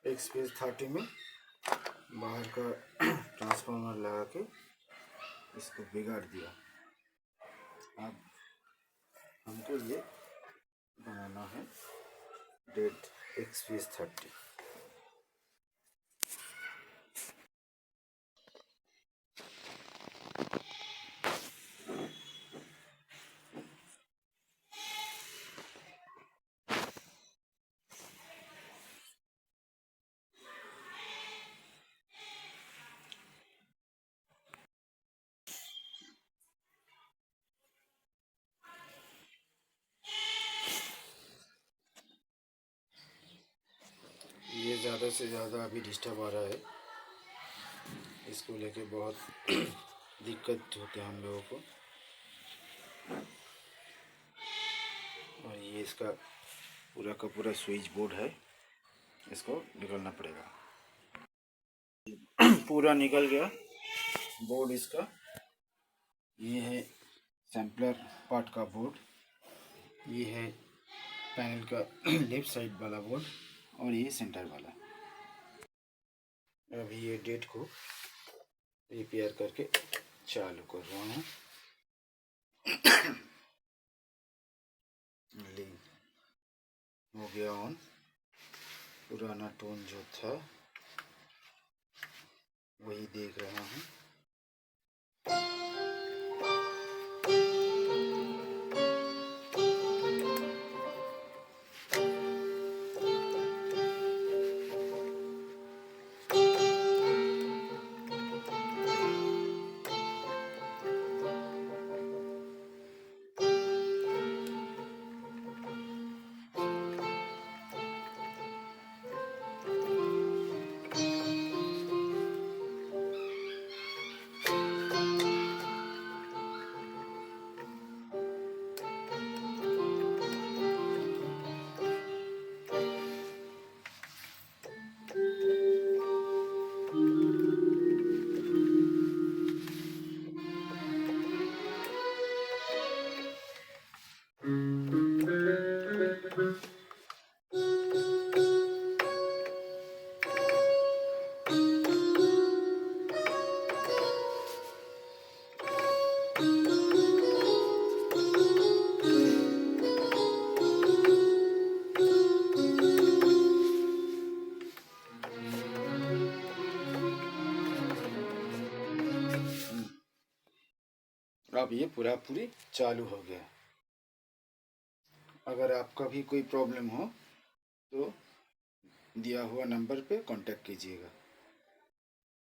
XPS30 में बाहर का ट्रांसफार्मर लगा के इसको बिगाड़ दिया। अब हमको ये बनाना है डेट XPS30। ये ज़्यादा से ज़्यादा अभी डिस्टर्ब आ रहा है, इसको लेके बहुत दिक्कत होते हैं हम लोगों को। और ये इसका पूरा का पूरा स्विच बोर्ड है, इसको निकालना पड़ेगा। पूरा निकल गया बोर्ड इसका। ये है सैम्पलर पार्ट का बोर्ड, ये है पैनल का लेफ्ट साइड वाला बोर्ड और ये सेंटर वाला। अभी ये डेट को रिपेयर करके चालू कर रहा हूँ। लिंक हो गया ऑन। पुराना टोन जो था वही देख रहा हूँ। अब ये पूरी चालू हो गया। अगर आपका भी कोई प्रॉब्लम हो तो दिया हुआ नंबर पे कांटेक्ट कीजिएगा।